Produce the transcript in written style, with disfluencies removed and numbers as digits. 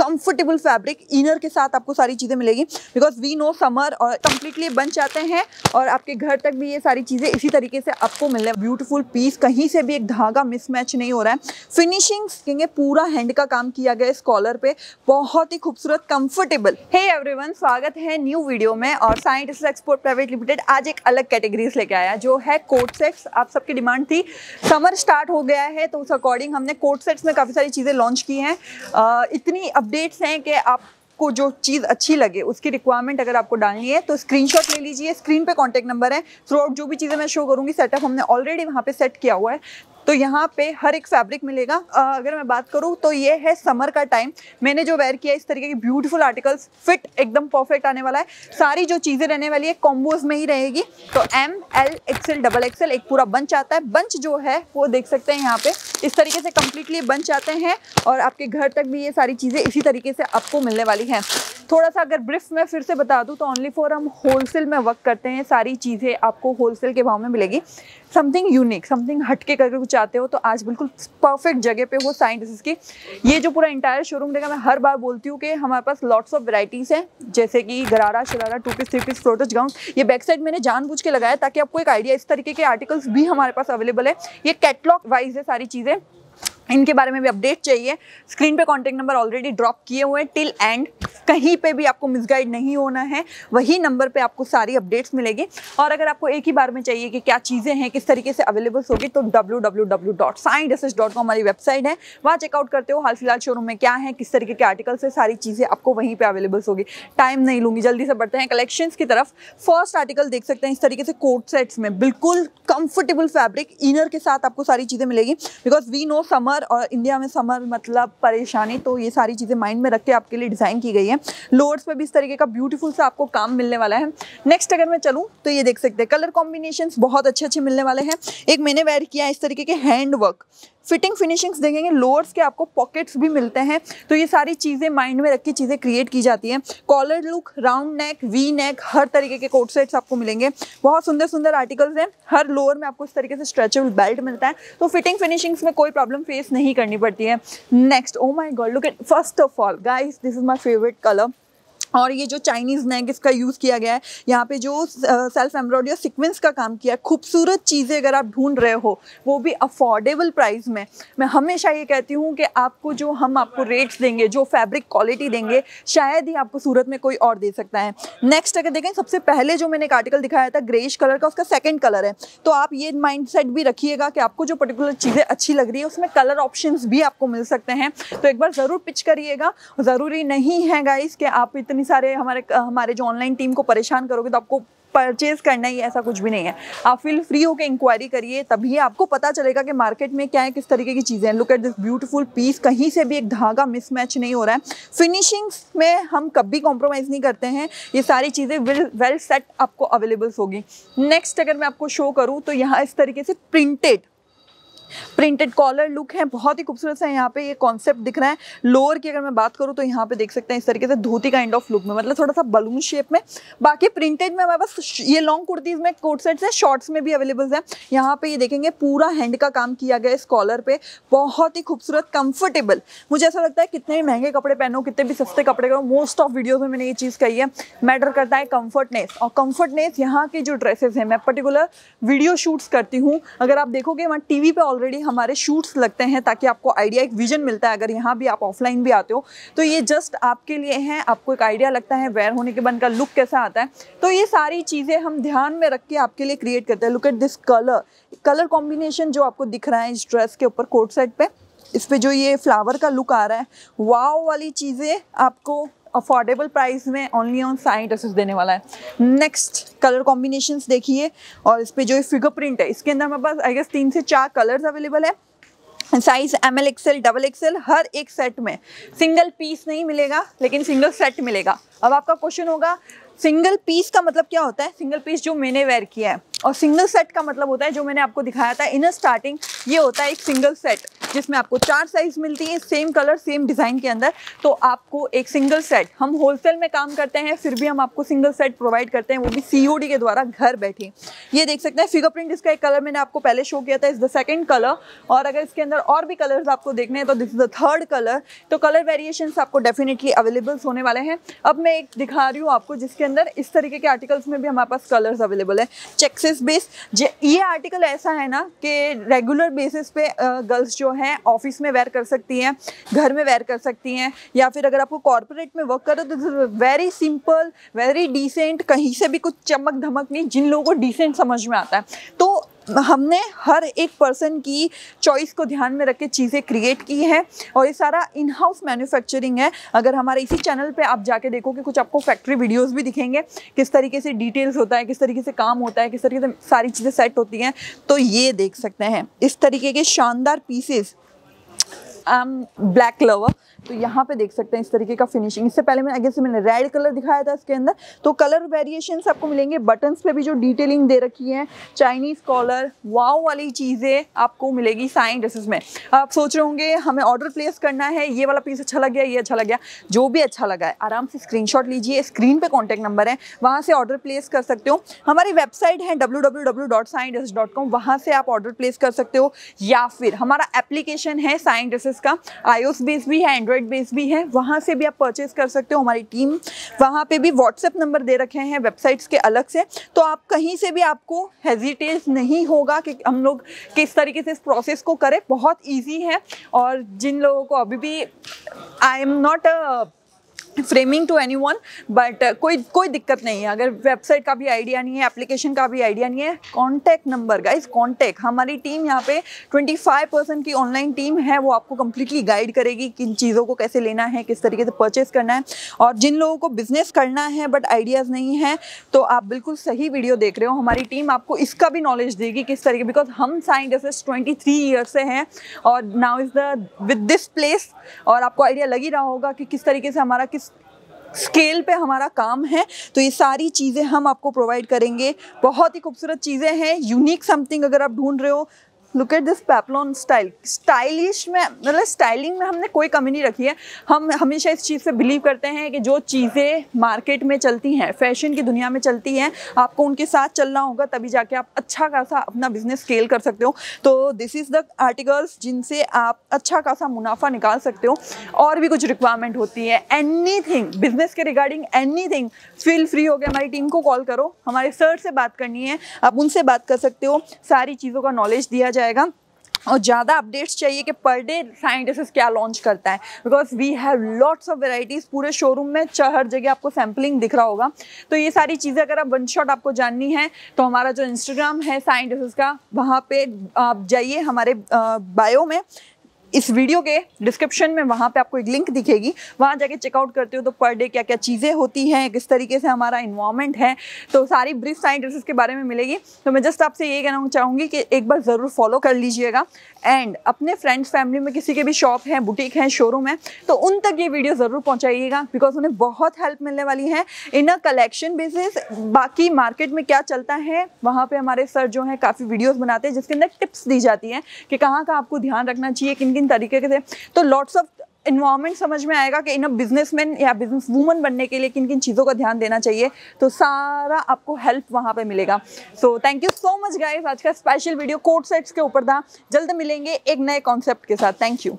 Comfortable fabric inner के साथ आपको सारी चीज़ें मिलेगी, बिकॉज वी नो समर और कंप्लीटली बन जाते हैं और आपके घर तक भी ये सारी चीज़ें इसी तरीके से आपको मिलने। ब्यूटीफुल पीस, कहीं से भी एक धागा मिसमैच नहीं हो रहा है। फिनिशिंग देखेंगे, पूरा हैंड का काम किया गया इस कॉलर पे, बहुत ही खूबसूरत कंफर्टेबल। हे एवरीवन, स्वागत है न्यू वीडियो में। और Sai industries export private limited आज एक अलग कैटेगरीज लेके आया जो है कोट सेट्स। आप सबकी डिमांड थी, समर स्टार्ट हो गया है तो उस अकॉर्डिंग हमने कोट सेट्स में काफ़ी सारी चीज़ें लॉन्च की हैं। इतनी अपडेट्स हैं कि आपको जो चीज़ अच्छी लगे उसकी रिक्वायरमेंट अगर आपको डालनी है तो स्क्रीनशॉट ले लीजिए। स्क्रीन पे कॉन्टैक्ट नंबर है। थ्रू आउट जो भी चीज़ें मैं शो करूँगी सेटअप हमने ऑलरेडी वहाँ पे सेट किया हुआ है, तो यहाँ पे हर एक फैब्रिक मिलेगा। अगर मैं बात करूँ तो ये है समर का टाइम, मैंने जो वेयर किया इस तरीके की ब्यूटीफुल आर्टिकल्स, फिट एकदम परफेक्ट आने वाला है। सारी जो चीज़ें रहने वाली है कॉम्बोज में ही रहेगी। तो M, L, XL, double XL एक पूरा बंच आता है। बंच जो है वो देख सकते हैं यहाँ पे इस तरीके से कंप्लीटली बंच आते हैं और आपके घर तक भी ये सारी चीज़ें इसी तरीके से आपको मिलने वाली हैं। थोड़ा सा अगर ब्रीफ में फिर से बता दूँ तो ओनली फॉर हम होलसेल में वर्क करते हैं। सारी चीज़ें आपको होलसेल के भाव में मिलेगी। समथिंग यूनिक, समथिंग हटके करके कुछ चाहते हो तो आज बिल्कुल परफेक्ट जगह पे हो साई इंडस्ट्रीज की। ये जो पूरा इंटायर शोरूम रहेगा, मैं हर बार बोलती हूँ कि हमारे पास लॉट्स ऑफ वैरायटीज़ हैं, जैसे कि गरारा, शरारा, 2 पीस, 3 पीस, फ्लोटस गाउन। ये बैक साइड मैंने जानबूझ के लगाया ताकि आपको एक आइडिया, इस तरीके के आर्टिकल्स भी हमारे पास अवेलेबल है। ये कैटलॉग वाइज है सारी चीज़ें, इनके बारे में भी अपडेट चाहिए। स्क्रीन पे कॉन्टैक्ट नंबर ऑलरेडी ड्रॉप किए हुए हैं टिल एंड, कहीं पे भी आपको मिसगाइड नहीं होना है। वही नंबर पे आपको सारी अपडेट्स मिलेगी। और अगर आपको एक ही बार में चाहिए कि क्या चीज़ें हैं, किस तरीके से अवेलेबल होगी, तो www.saiindustries.com हमारी वेबसाइट है, वहाँ चेकआउट करते हो हाल फिलहाल शोरूम में क्या है, किस तरीके के आर्टिकल्स है, सारी चीज़ें आपको वहीं पर अवेलेबल होगी। टाइम नहीं लूँगी, जल्दी से बढ़ते हैं कलेक्शंस की तरफ। फर्स्ट आर्टिकल देख सकते हैं इस तरीके से कोट सेट्स में बिल्कुल कंफर्टेबल फैब्रिक इनर के साथ आपको सारी चीज़ें मिलेगी, बिकॉज वी नो समर और इंडिया में समर मतलब परेशानी, तो ये सारी चीज़ें माइंड में रख के आपके लिए डिज़ाइन की गई है। लोअर्स पे भी इस तरीके का ब्यूटीफुल सा आपको काम मिलने वाला है। नेक्स्ट अगर मैं चलूँ तो ये देख सकते हैं कलर कॉम्बिनेशंस बहुत अच्छे मिलने वाले हैं। एक मैंने वेयर किया है इस तरीके के हैंड वर्क, फिटिंग फिनिशिंग्स देखेंगे। लोअर्स के आपको पॉकेट्स भी मिलते हैं, तो ये सारी चीज़ें माइंड में रख के चीज़ें क्रिएट की जाती हैं। Collar look, round neck, V neck, हर तरीके के कोट सेट्स आपको मिलेंगे। बहुत सुंदर सुंदर आर्टिकल्स हैं। हर लोअर में आपको इस तरीके से स्ट्रेचेबल बेल्ट मिलता है, तो फिटिंग फिनिशिंग्स में कोई प्रॉब्लम फेस नहीं करनी पड़ती है। Next, oh my God, look at, first of all guys, this is my favourite colour. और ये जो चाइनीज़ नेक इसका यूज़ किया गया है, यहाँ पे जो सेल्फ एम्ब्रॉयडरी और सीक्वेंस का काम किया है, खूबसूरत चीज़ें अगर आप ढूंढ रहे हो वो भी अफोर्डेबल प्राइस में, मैं हमेशा ये कहती हूँ कि आपको जो हम आपको रेट्स देंगे, जो फैब्रिक क्वालिटी देंगे, शायद ही आपको सूरत में कोई और दे सकता है। नेक्स्ट अगर देखें, सबसे पहले जो मैंने एक आर्टिकल दिखाया था ग्रेश कलर का, उसका सेकेंड कलर है। तो आप ये माइंड सेट भी रखिएगा कि आपको जो पर्टिकुलर चीज़ें अच्छी लग रही है उसमें कलर ऑप्शंस भी आपको मिल सकते हैं, तो एक बार ज़रूर पिच करिएगा। ज़रूरी नहीं है गाइस कि आप इतनी सारे हमारे जो ऑनलाइन टीम को परेशान करोगे तो आपको परचेज करना ही, ऐसा कुछ भी नहीं है। आप फील फ्री होकर इंक्वायरी करिए, तभी आपको पता चलेगा कि मार्केट में क्या है, किस तरीके की चीज़ें हैं। Look at this beautiful piece, कहीं से भी एक धागा मिसमैच नहीं हो रहा है। फिनिशिंग्स में हम कभी कॉम्प्रोमाइज़ नहीं करते हैं। ये सारी चीज़ें वेल सेट आपको अवेलेबल होगी। नेक्स्ट अगर मैं आपको शो करूँ तो यहाँ इस तरीके से प्रिंटेड कॉलर लुक है, बहुत ही खूबसूरत सा यहाँ पे ये कॉन्सेप्ट दिख रहा है। लोअर की अगर मैं बात करूँ तो यहाँ पे देख सकते हैं इस तरीके से धोती काइंड ऑफ लुक में, मतलब थोड़ा सा बलून शेप में। बाकी प्रिंटेड में हमारे पास ये लॉन्ग कुर्तीज में कोट सेट्स है, शॉर्ट्स में भी अवेलेबल है। यहाँ पे ये देखेंगे पूरा हैंड का काम किया गया इस कॉलर पे, बहुत ही खूबसूरत, कंफर्टेबल। मुझे ऐसा लगता है कितने भी महंगे कपड़े पहनो, कितने भी सस्ते कपड़े करो, मोस्ट ऑफ वीडियोज में मैंने ये चीज़ कही है, मैटर करता है कंफर्टनेस। और कंफर्टनेस यहाँ की जो ड्रेसेस हैं, मैं पर्टिकुलर वीडियो शूट्स करती हूँ, अगर आप देखोगे वहाँ टीवी पे ऑलरेडी हमारे शूट्स लगते हैं ताकि आपको आइडिया, एक विजन मिलता है। अगर यहाँ भी आप ऑफलाइन भी आते हो तो ये जस्ट आपके लिए हैं, आपको एक आइडिया लगता है वेयर होने के बाद का लुक कैसा आता है। तो ये सारी चीज़ें हम ध्यान में रख के आपके लिए क्रिएट करते हैं। Look at this colour combination जो आपको दिख रहा है इस ड्रेस के ऊपर, कोट सेट पे, इस पे जो ये फ्लावर का लुक आ रहा है, वाव वाली चीज़ें आपको अफोर्डेबल प्राइस में ओनली ऑन साई इंडस्ट्रीज देने वाला है। नेक्स्ट कलर कॉम्बिनेशंस देखिए, और इस पे जो फिगर प्रिंट है, इसके अंदर हमारे पास आई गेस 3 से 4 कलर्स अवेलेबल है। Size ML, XL, double XL, हर एक सेट में सिंगल पीस नहीं मिलेगा लेकिन सिंगल सेट मिलेगा। अब आपका क्वेश्चन होगा सिंगल पीस का मतलब क्या होता है? सिंगल पीस जो मैंने वेयर किया है, और सिंगल सेट का मतलब होता है जो मैंने आपको दिखाया था इन स्टार्टिंग, ये होता है एक सिंगल सेट। जिसमें आपको 4 साइज मिलती है, सेम कलर सेम डिज़ाइन के अंदर। तो आपको एक सिंगल सेट, हम होलसेल में काम करते हैं फिर भी हम आपको सिंगल सेट प्रोवाइड करते हैं, वो भी COD के द्वारा घर बैठे। ये देख सकते हैं फिंगरप्रिंट, इसका एक कलर मैंने आपको पहले शो किया था, इस द सेकंड कलर। और अगर इसके अंदर और भी कलर्स आपको देखने हैं तो this is the third colour. तो कलर वेरिएशंस आपको डेफिनेटली अवेलेबल होने वाले हैं। अब मैं एक दिखा रही हूँ आपको जिसके अंदर इस तरीके के आर्टिकल्स में भी हमारे पास कलर्स अवेलेबल है। चेक्सेस बेस, ये आर्टिकल ऐसा है ना कि रेगुलर बेसिस पे गर्ल्स जो हैं ऑफिस में वेयर कर सकती हैं, घर में वेयर कर सकती हैं, या फिर अगर आपको कॉर्पोरेट में वर्क करो तो वेरी सिंपल, वेरी डिसेंट, कहीं से भी कुछ चमक धमक नहीं, जिन लोगों को डिसेंट समझ में आता है। तो हमने हर एक पर्सन की चॉइस को ध्यान में रख के चीज़ें क्रिएट की हैं और ये सारा इन हाउस मैन्युफैक्चरिंग है। अगर हमारे इसी चैनल पे आप जाके देखोगे कुछ आपको फैक्ट्री वीडियोस भी दिखेंगे, किस तरीके से डिटेल्स होता है, किस तरीके से काम होता है, किस तरीके से सारी चीज़ें सेट होती हैं। तो ये देख सकते हैं इस तरीके के शानदार पीसेस, ब्लैक लवर। तो यहाँ पे देख सकते हैं इस तरीके का फिनिशिंग। इससे पहले मैंने रेड कलर दिखाया था इसके अंदर। तो कलर वेरिएशंस आपको मिलेंगे। बटन्स पे भी जो डिटेलिंग दे रखी है, चाइनीज कॉलर, वाव वाली चीज़ें आपको मिलेगी साइन ड्रेसेस में। आप सोच रहे होंगे हमें ऑर्डर प्लेस करना है, ये वाला पीस अच्छा लग गया, ये अच्छा लग गया, जो भी अच्छा लगा है आराम से स्क्रीनशॉट लीजिए, स्क्रीन पे कॉन्टैक्ट नंबर है, वहाँ से ऑर्डर प्लेस कर सकते हो। हमारी वेबसाइट है www.signdresses.com, वहाँ से आप ऑर्डर प्लेस कर सकते हो, या फिर हमारा एप्लीकेशन है साइन ड्रेसेस का, iOS बेस भी है, एंड्रॉइड बेस भी है, वहाँ से भी आप परचेज कर सकते हो। हमारी टीम वहाँ पे भी व्हाट्सएप नंबर दे रखे हैं वेबसाइट्स के अलग से, तो आप कहीं से भी आपको हेजिटेट नहीं होगा कि हम लोग किस तरीके से इस प्रोसेस को करें। बहुत ईजी है। और जिन लोगों को अभी भी I am not framing to anyone, but कोई दिक्कत नहीं है। अगर वेबसाइट का भी आइडिया नहीं है, एप्लीकेशन का भी आइडिया नहीं है, कॉन्टैक्ट नंबर गाइस, कॉन्टैक्ट। हमारी टीम यहाँ पे 25% की ऑनलाइन टीम है, वो आपको कम्प्लीटली गाइड करेगी किन चीज़ों को कैसे लेना है, किस तरीके से परचेस करना है। और जिन लोगों को बिजनेस करना है बट आइडियाज़ नहीं है, तो आप बिल्कुल सही वीडियो देख रहे हो। हमारी टीम आपको इसका भी नॉलेज देगी किस तरीके, बिकॉज हम साइन ड्रेसेस 23 ईयर्स से हैं और now is the with this place. और आपको आइडिया लग ही रहा होगा कि किस तरीके से हमारा किस स्केल पे हमारा काम है। तो ये सारी चीज़ें हम आपको प्रोवाइड करेंगे। बहुत ही खूबसूरत चीज़ें हैं, यूनिक समथिंग अगर आप ढूंढ रहे हो। Look at this पेप्लॉन style, stylish में, मतलब स्टाइलिंग में हमने कोई कमी नहीं रखी है। हम हमेशा इस चीज़ से बिलीव करते हैं कि जो चीज़ें मार्केट में चलती हैं, फैशन की दुनिया में चलती हैं, आपको उनके साथ चलना होगा, तभी जाके आप अच्छा खासा अपना बिजनेस स्केल कर सकते हो। तो दिस इज़ द आर्टिकल्स जिनसे आप अच्छा खासा मुनाफा निकाल सकते हो। और भी कुछ रिक्वायरमेंट होती है, एनीथिंग बिजनेस के रिगार्डिंग, एनीथिंग, फील फ्री हो गया, हमारी टीम को कॉल करो, हमारे सर से बात करनी है, आप उनसे बात कर सकते हो। सारी चीज़ों का नॉलेज दिया जाएगा। और ज़्यादा अपडेट्स चाहिए कि पर डे साइन ड्रेसेस क्या लॉन्च करता है, because we have lots of varieties. पूरे शोरूम में हर जगह आपको सैम्पलिंग दिख रहा होगा। तो ये सारी चीज़ें अगर आप वन शॉट आपको जाननी है तो हमारा जो इंस्टाग्राम है साइन ड्रेसेस का, वहाँ पे आप जाइए, हमारे बायो में इस वीडियो के डिस्क्रिप्शन में वहाँ पे आपको एक लिंक दिखेगी, वहाँ जाके चेकआउट करते हो तो पर डे क्या क्या चीज़ें होती हैं, किस तरीके से हमारा इन्वायरमेंट है, तो सारी ब्रीफ साइन ड्रेसेस के बारे में मिलेगी। तो मैं जस्ट आपसे ये कहना चाहूँगी कि एक बार ज़रूर फॉलो कर लीजिएगा। एंड अपने फ्रेंड्स फैमिली में किसी के भी शॉप हैं, बुटीक हैं, शोरूम है, तो उन तक ये वीडियो ज़रूर पहुँचाइएगा, बिकॉज उन्हें बहुत हेल्प मिलने वाली है इन अ कलेक्शन बेसिस। बाकी मार्केट में क्या चलता है, वहाँ पर हमारे सर जो हैं काफ़ी वीडियोज़ बनाते हैं जिसके अंदर टिप्स दी जाती हैं कि कहाँ का आपको ध्यान रखना चाहिए, किन किन तरीके से। तो लॉट्स ऑफ इन्वायरमेंट समझ में आएगा कि इन अ बिजनेसमैन या बिजनेस वूमन बनने के लिए किन किन चीज़ों का ध्यान देना चाहिए। तो सारा आपको हेल्प वहाँ पे मिलेगा। So thank you so much guys. आज का स्पेशल वीडियो कोट सेट्स के ऊपर था। जल्द मिलेंगे एक नए कॉन्सेप्ट के साथ। Thank you.